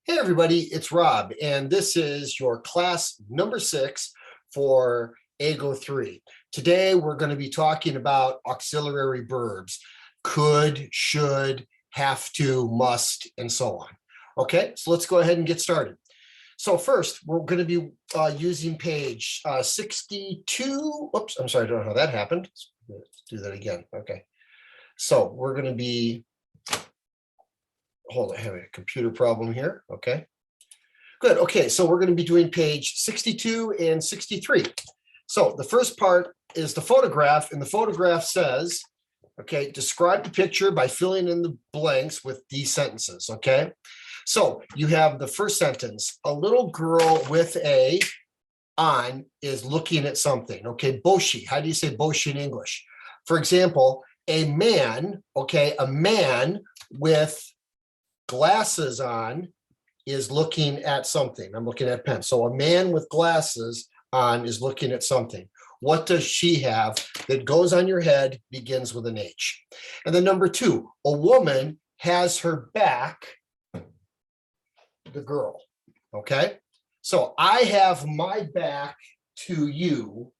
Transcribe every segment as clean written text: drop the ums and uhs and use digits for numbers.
Hey everybody, it's Rob, and this is your class number 6 for EIGO III. Today we're going to be talking about auxiliary verbs, could, should, have to, must, and so on. Okay, so let's go ahead and get started. So first, we're going to be using page 62. Oops, I'm sorry, I don't know how that happened. Let's do that again. Okay, so we're going to be hold on, I have a computer problem here. Okay, good. Okay, so we're going to be doing page 62 and 63. So the first part is the photograph, and the photograph says, okay, describe the picture by filling in the blanks with these sentences. Okay, so you have the first sentence: a little girl with a on is looking at something. Okay, boshi. How do you say boshi in English? For example, a man, okay, a man with glasses on is looking at something. I'm looking at pen. So a man with glasses on is looking at something. What does she have that goes on your head, begins with an H? And then number 2, a woman has her back, the girl. Okay, so I have my back to you.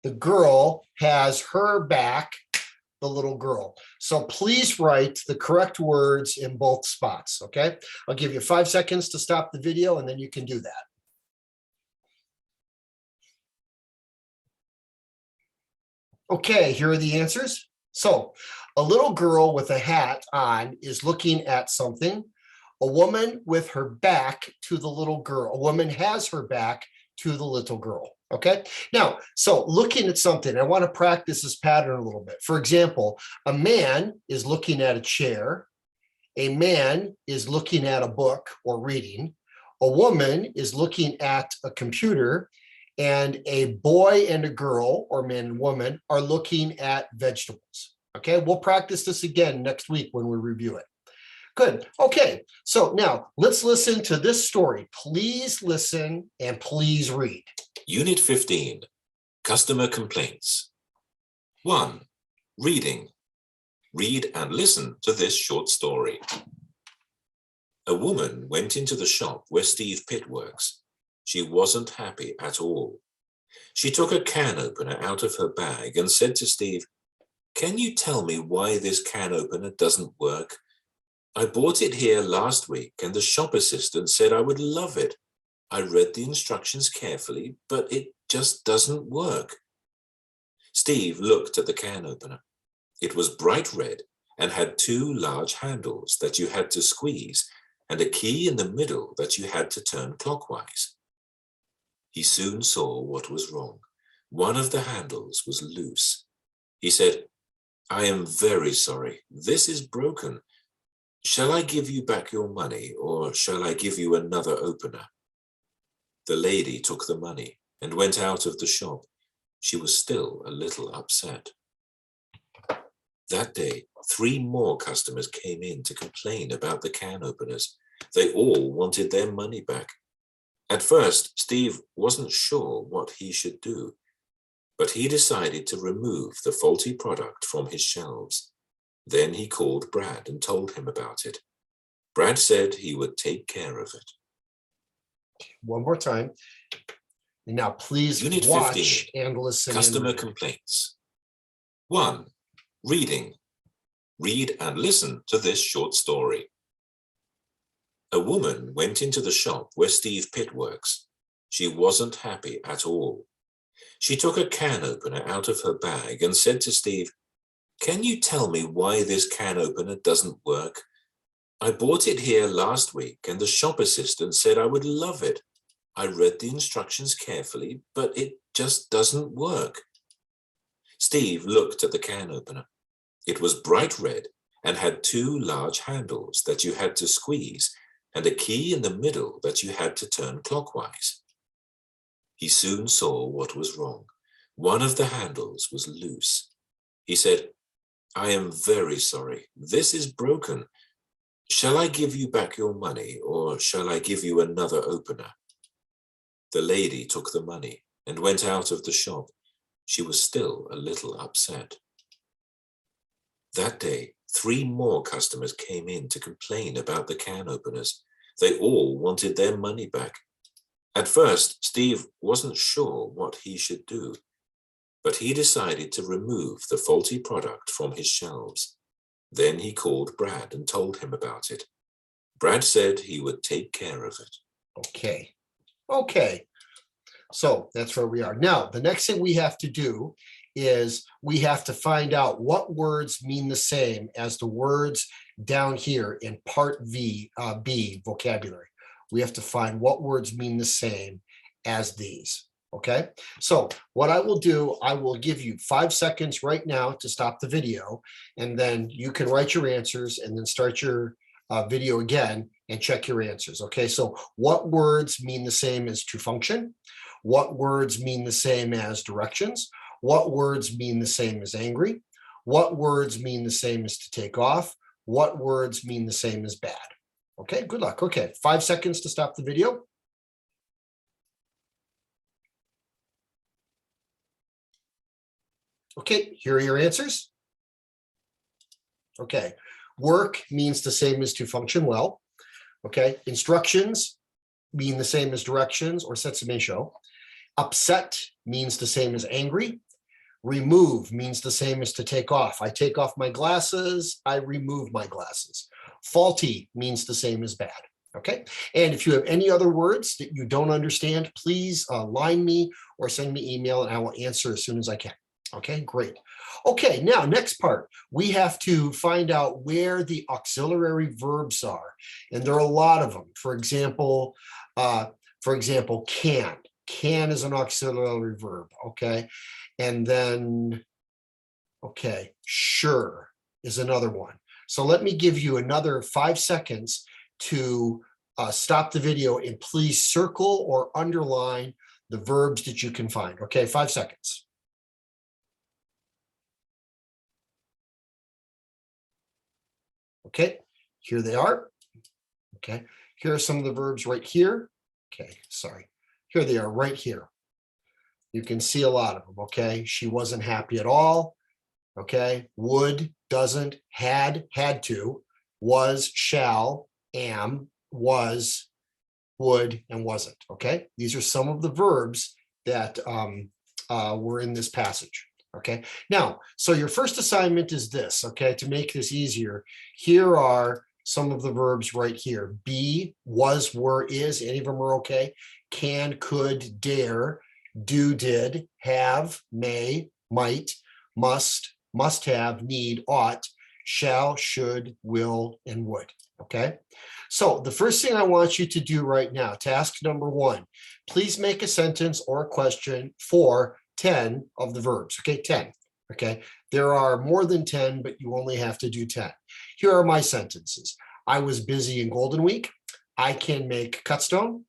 The girl has her back, the little girl. So please write the correct words in both spots. Okay, I'll give you 5 seconds to stop the video, and then you can do that. Okay, here are the answers. So a little girl with a hat on is looking at something. A woman with her back to the little girl. A woman has her back to the little girl. Okay, now, so looking at something, I want to practice this pattern a little bit. For example, a man is looking at a chair. A man is looking at a book or reading. A woman is looking at a computer. And a boy and a girl, or man and woman, are looking at vegetables. Okay, we'll practice this again next week when we review it. Good. Okay, so now let's listen to this story. Please listen and please read. Unit 15, Customer Complaints. 1. Reading. Read and listen to this short story. A woman went into the shop where Steve Pitt works. She wasn't happy at all. She took a can opener out of her bag and said to Steve, "Can you tell me why this can opener doesn't work? I bought it here last week and the shop assistant said I would love it. I read the instructions carefully, but it just doesn't work." Steve looked at the can opener. It was bright red and had 2 large handles that you had to squeeze and a key in the middle that you had to turn clockwise. He soon saw what was wrong. One of the handles was loose. He said, "I am very sorry. This is broken. Shall I give you back your money, or shall I give you another opener?" The lady took the money and went out of the shop. She was still a little upset. That day, 3 more customers came in to complain about the can openers. They all wanted their money back. At first, Steve wasn't sure what he should do, but he decided to remove the faulty product from his shelves. Then he called Brad and told him about it. Brad said he would take care of it. One more time. Now, please Unit watch 15, and listen. Customer Complaints. 1. Reading. Read and listen to this short story. A woman went into the shop where Steve Pitt works. She wasn't happy at all. She took a can opener out of her bag and said to Steve, "Can you tell me why this can opener doesn't work? I bought it here last week and the shop assistant said I would love it. I read the instructions carefully, but it just doesn't work." Steve looked at the can opener. It was bright red and had 2 large handles that you had to squeeze and a key in the middle that you had to turn clockwise. He soon saw what was wrong. One of the handles was loose. He said, "I am very sorry. This is broken. Shall I give you back your money, or shall I give you another opener?" The lady took the money and went out of the shop. She was still a little upset. That day, 3 more customers came in to complain about the can openers. They all wanted their money back. At first, Steve wasn't sure what he should do, but he decided to remove the faulty product from his shelves. Then he called Brad and told him about it. Brad said he would take care of it. Okay. Okay. So that's where we are. Now, the next thing we have to do is we have to find out what words mean the same as the words down here in part B, vocabulary. We have to find what words mean the same as these. Okay, so what I will do, I will give you 5 seconds right now to stop the video, and then you can write your answers and then start your video again and check your answers. Okay, so what words mean the same as to function? What words mean the same as directions? What words mean the same as angry? What words mean the same as to take off? What words mean the same as bad? Okay, good luck. Okay, 5 seconds to stop the video. Okay, here are your answers. Okay, work means the same as to function well. Okay, instructions mean the same as directions or setsumeisho. Upset means the same as angry. Remove means the same as to take off. I take off my glasses, I remove my glasses. Faulty means the same as bad. Okay, and if you have any other words that you don't understand, please line me or send me email and I will answer as soon as I can. Okay, great. Okay, now next part, we have to find out where the auxiliary verbs are. And there are a lot of them. For example, can. Can is an auxiliary verb, okay? And then, okay, sure is another one. So let me give you another 5 seconds to stop the video and please circle or underline the verbs that you can find. Okay, 5 seconds. Okay, here they are. Okay, here are some of the verbs right here. Okay, sorry. Here they are right here. You can see a lot of them, okay? She wasn't happy at all, okay? Would, doesn't, had to, was, shall, am, was, would, and wasn't, okay? These are some of the verbs that were in this passage. Okay, now, so your first assignment is this, okay, to make this easier, here are some of the verbs right here. Be, was, were, is, any of them are okay. Can, could, dare, do, did, have, may, might, must have, need, ought, shall, should, will, and would, okay? So the first thing I want you to do right now, task number 1, please make a sentence or a question for 10 of the verbs, okay, 10, okay? There are more than 10, but you only have to do 10. Here are my sentences. I was busy in Golden Week. I can make cutstone.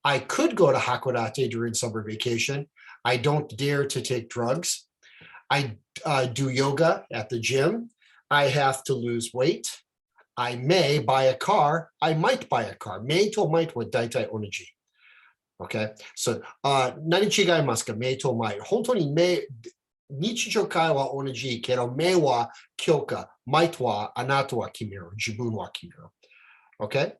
I could go to Hakodate during summer vacation. I don't dare to take drugs. I do yoga at the gym. I have to lose weight. I may buy a car. I might buy a car. May to might wa daitai onaji. Okay, so 何違いますか、名と前。本当に日常会話同じけど、名は今日か、前とはあなたは決める、自分は決める。Okay,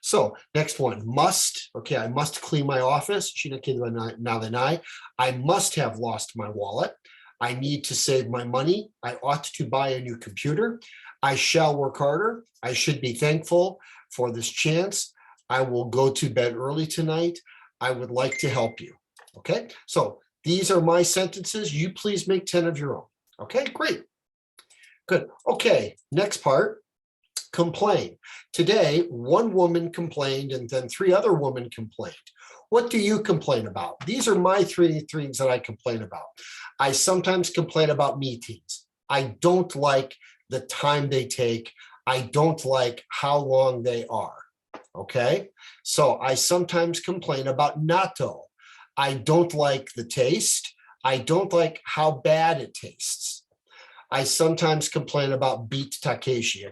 so next one, must. Okay, I must clean my office. しなければならない。I must have lost my wallet. I need to save my money. I ought to buy a new computer. I shall work harder. I should be thankful for this chance. I will go to bed early tonight. I would like to help you. Okay, so these are my sentences. You please make 10 of your own. Okay, great. Good. Okay, next part, complain. Today, one woman complained and then 3 other women complained. What do you complain about? These are my 3 things that I complain about. I sometimes complain about meetings. I don't like the time they take. I don't like how long they are. Okay, so I sometimes complain about natto. I don't like the taste. I don't like how bad it tastes. I sometimes complain about Beat Takeshi.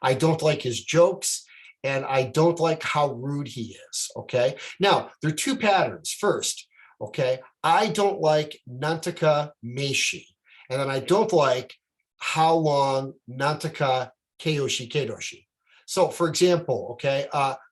I don't like his jokes and I don't like how rude he is. Okay, now there are 2 patterns. First, okay, I don't like Nantaka Meishi, and then I don't like how long Nantaka Keiyoshi Keidoshi. So for example, okay,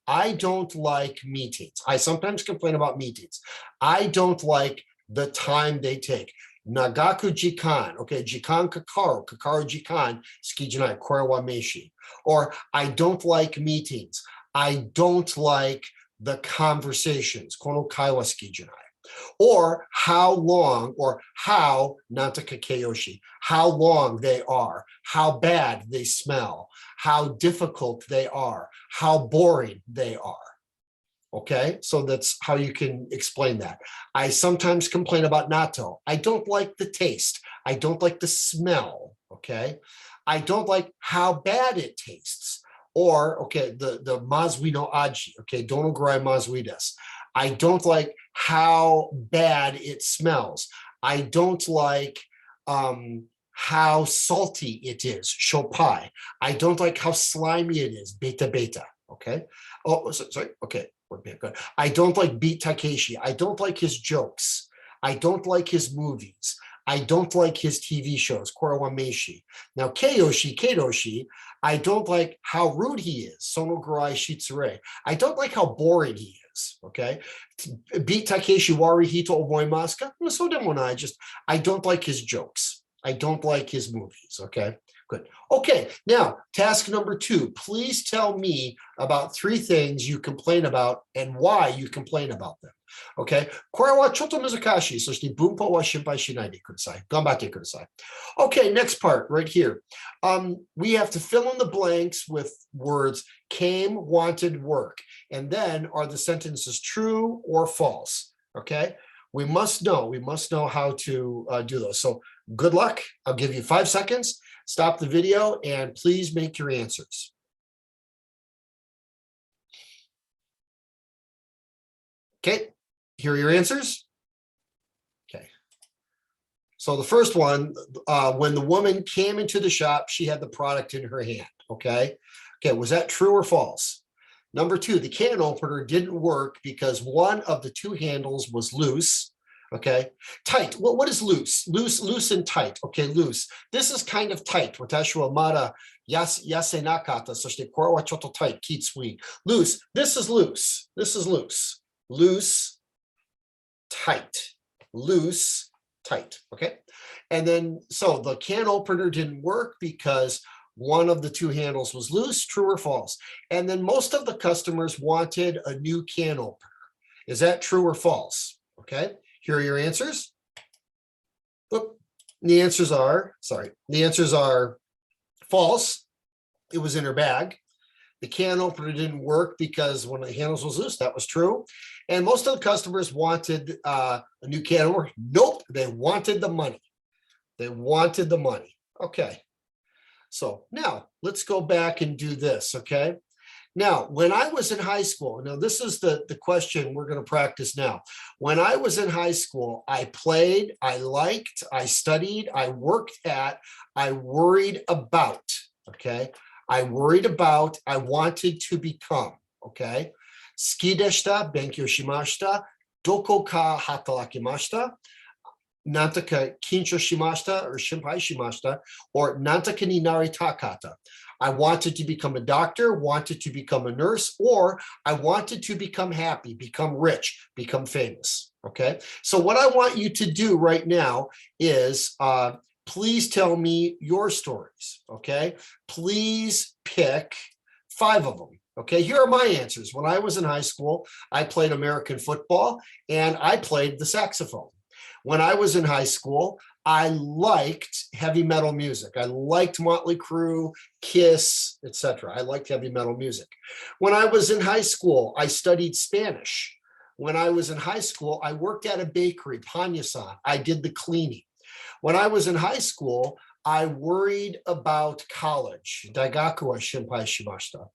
I don't like meetings. I sometimes complain about meetings. I don't like the time they take. Nagaku jikan, okay, jikan kakaru, kakaru jikan, skijanai, korewa meshi. Or I don't like meetings. I don't like the conversations, kono kaiwa skijanai. Or how long, or how nantaka keyoshi, how long they are, how bad they smell, how difficult they are, how boring they are. Okay, so that's how you can explain that. I sometimes complain about natto. I don't like the taste. I don't like the smell. Okay, I don't like how bad it tastes. Or, okay, the mazui no aji. Okay, dono gurai mazui desu. I don't like how bad it smells. I don't like how salty it is, shopai. I don't like how slimy it is, beta beta. Okay. Oh, sorry. Okay. Good. I don't like Beat Takeshi. I don't like his jokes. I don't like his movies. I don't like his TV shows, Korewa Meishi. Now, Kadoshi, I don't like how rude he is, Sono Gurai Shitsure. I don't like how boring he is, okay? Beat Takeshi Wari Hito Omoimasu ka? So demonai, I don't like his jokes. I don't like his movies, okay? Good. Okay, now task number 2. Please tell me about 3 things you complain about and why you complain about them. Okay. これはちょっと難しい。そして文法は心配しないでください。頑張ってください。Okay, next part right here. We have to fill in the blanks with words came, wanted, work. And then are the sentences true or false? Okay. We must know how to do those. So good luck. I'll give you 5 seconds. Stop the video and please make your answers. Okay, here are your answers. Okay. So the first one, when the woman came into the shop, she had the product in her hand. Okay. Okay, was that true or false? Number 2, the can opener didn't work because one of the 2 handles was loose. Okay, tight. Well, what is loose? Loose and tight. Okay, loose. This is kind of tight. Watashi wa mada yase nakata. Soshite kore wa chotto tight. Kitsui. Loose. This is loose. This is loose. Loose, tight. Loose, tight. Okay, and then so the can opener didn't work because one of the 2 handles was loose. True or false? And then most of the customers wanted a new can opener. Is that true or false? Okay. Here are your answers. Oop. The answers are false. It was in her bag. The can opener didn't work because one of the handles was loose. That was true. And most of the customers wanted a new can opener. Nope, they wanted the money. They wanted the money. Okay. So now let's go back and do this, okay? Now, when I was in high school, now this is the question we're going to practice now. When I was in high school, I played, I liked, I studied, I worked at, I worried about, okay? I worried about, I wanted to become, okay? Ski deshita, benkyou shimashita, doko ka hatarakimashita, nantaka kincho shimashita or shimpai shimashita, or nantaka ni naritakata. I wanted to become a doctor, wanted to become a nurse, or I wanted to become happy, become rich, become famous. Okay. So what I want you to do right now is please tell me your stories. Okay. Please pick 5 of them. Okay. Here are my answers. When I was in high school, I played American football and I played the saxophone. When I was in high school, I liked heavy metal music. I liked Motley Crue, Kiss, etc. I liked heavy metal music. When I was in high school, I studied Spanish. When I was in high school, I worked at a bakery, Panya-san. I did the cleaning. When I was in high school, I worried about college. Daigaku wa shinpai shimashita.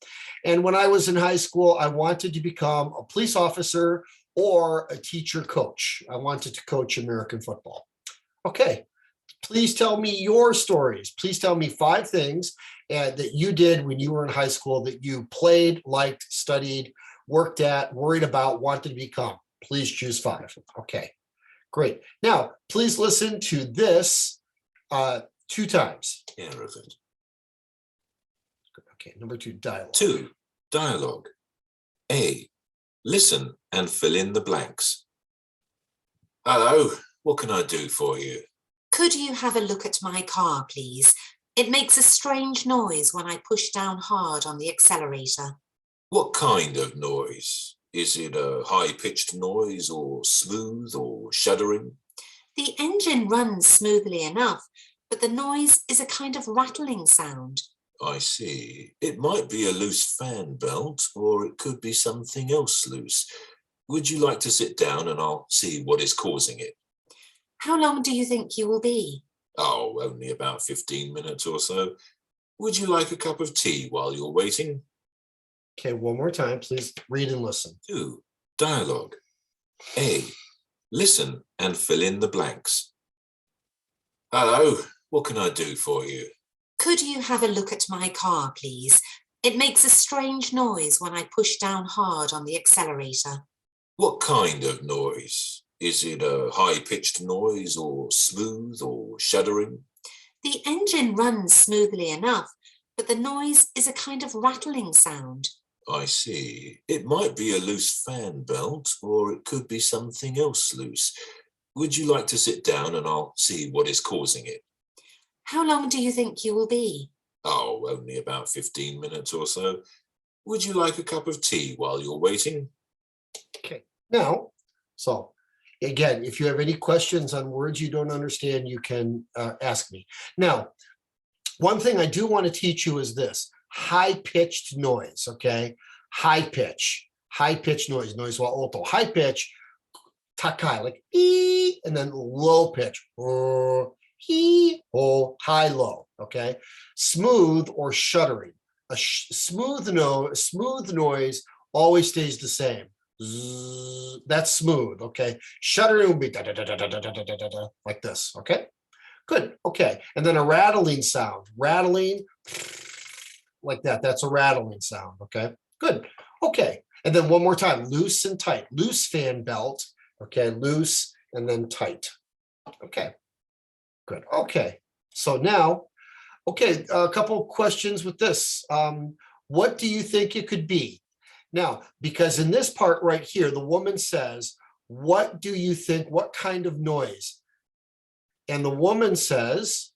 And when I was in high school, I wanted to become a police officer or a teacher coach. I wanted to coach American football. Okay, please tell me your stories. Please tell me 5 things that you did when you were in high school that you played, liked, studied, worked at, worried about, wanted to become. Please choose 5. Okay, great. Now, please listen to this 2 times. Okay, number 2, dialogue. 2. Dialogue. A. Listen and fill in the blanks. Hello, what can I do for you? Could you have a look at my car, please? It makes a strange noise when I push down hard on the accelerator. What kind of noise? Is it a high-pitched noise or smooth or shuddering? The engine runs smoothly enough, but the noise is a kind of rattling sound. I see. It might be a loose fan belt, or it could be something else loose. Would you like to sit down and I'll see what is causing it? How long do you think you will be? Oh, only about 15 minutes or so. Would you like a cup of tea while you're waiting? Okay, one more time, please read and listen. 2. Dialogue. A. Listen and fill in the blanks. Hello, what can I do for you? Could you have a look at my car, please? It makes a strange noise when I push down hard on the accelerator. What kind of noise? Is it a high-pitched noise or smooth or shuddering? The engine runs smoothly enough, but the noise is a kind of rattling sound. I see. It might be a loose fan belt, or it could be something else loose. Would you like to sit down and I'll see what is causing it? How long do you think you will be? Oh, only about 15 minutes or so. Would you like a cup of tea while you're waiting? Okay, now, so again, if you have any questions on words you don't understand, you can ask me. Now, one thing I do want to teach you is this, high-pitched noise, okay? High-pitched noise, noise wa oto. High pitch, takai, like ee, and then low pitch, he, oh, high, low, okay? Smooth or shuddering. A smooth noise always stays the same. Zzz, that's smooth, okay? Shuddering would be da, da, da, da, da, da, da, da, da, like this, okay? Good, okay. And then a rattling sound, rattling like that. That's a rattling sound, okay? Good, okay. And then one more time, loose and tight. Loose fan belt, okay? Loose and then tight, okay? Good, okay. So now, okay, a couple questions with this. What do you think it could be? Now, because in this part right here, the woman says, what do you think, what kind of noise? And the woman says,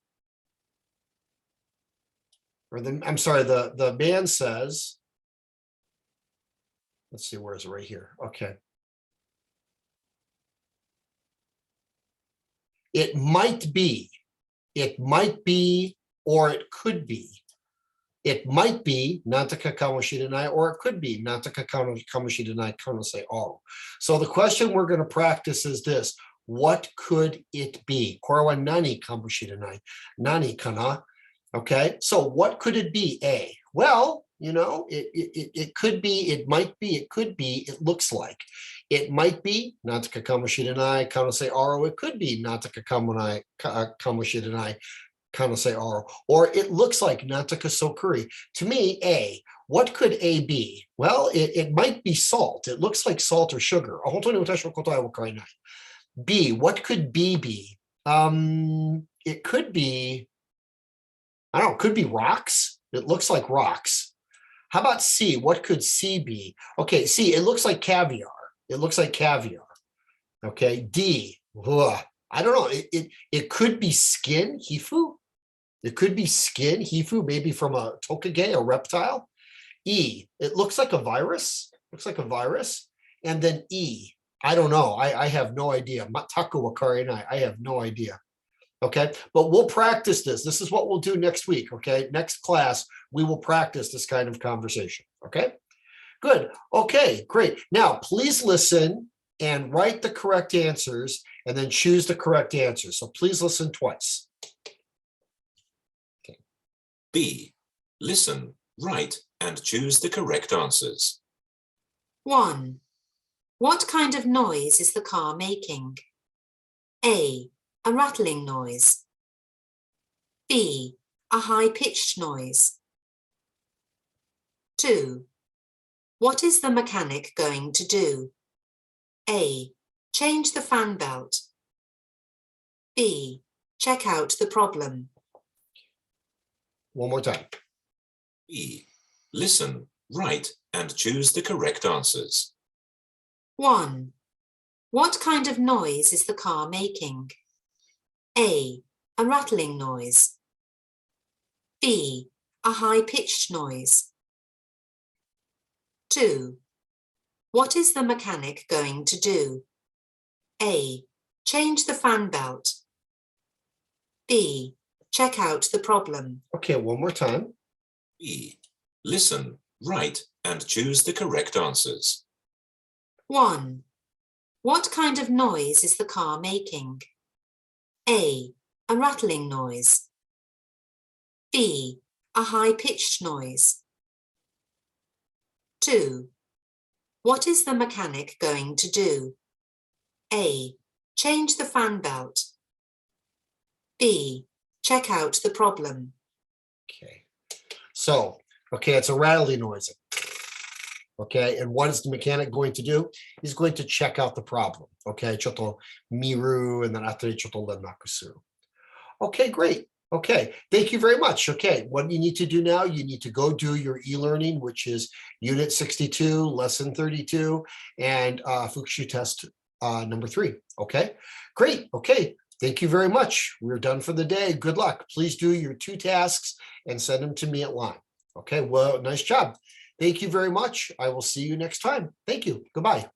or the man says, let's see, where is it right here? Okay. It might be, or it could be. It might be nataka kamoshirenai, or it could be nataka kamoshirenai kanosei aru. So the question we're going to practice is this: what could it be? Kore wa nani kamoshirenai? Nani kana? Okay, so what could it be? A. Well, you know, it could be, it might be, it could be, it looks like. It might be nataka kamoshirenai kanosei aru. It could be nataka kamoshirenai kanosei aru, or it looks like nataka sokuri. To me, A. What could A be? Well, it might be salt. It looks like salt or sugar. B. What could B be? It could be, I don't know, it could be rocks. It looks like rocks. How about C? What could C be? Okay, C, it looks like caviar. It looks like caviar. Okay, D, I don't know. It could be skin, hifu. It could be skin, hifu, maybe from a tokage, a reptile. E, it looks like a virus. Looks like a virus. And then E, I don't know. I have no idea. Mataku wakari nai. I have no idea. Okay, but we'll practice this. This is what we'll do next week. Okay, next class, we will practice this kind of conversation. Okay, good. Okay, great. Now, please listen and write the correct answers and then choose the correct answer. So please listen twice. Okay. B. Listen, write, and choose the correct answers. 1. What kind of noise is the car making? A. A rattling noise. B. A high-pitched noise. 2. What is the mechanic going to do? A. Change the fan belt. B. Check out the problem. One more time. B. listen, write, and choose the correct answers. 1. What kind of noise is the car making? A. A rattling noise. B. A high-pitched noise. 2. What is the mechanic going to do? A. Change the fan belt. B. Check out the problem. Okay, one more time. B. Listen, write, and choose the correct answers. 1. What kind of noise is the car making? A. A rattling noise. B. A high-pitched noise. 2. What is the mechanic going to do? A. Change the fan belt. B. Check out the problem. Okay. So, okay, it's a rattling noise. Okay, and what is the mechanic going to do? He's going to check out the problem. Okay, ちょっと見る and then after ちょっと連絡する. Okay, great. Okay, thank you very much. Okay, what you need to do now, you need to go do your e-learning, which is Unit 62, Lesson 32, and Fukushu Test number 3. Okay, great. Okay, thank you very much. We're done for the day. Good luck. Please do your 2 tasks and send them to me at line. Okay, well, nice job. Thank you very much. I will see you next time. Thank you. Goodbye.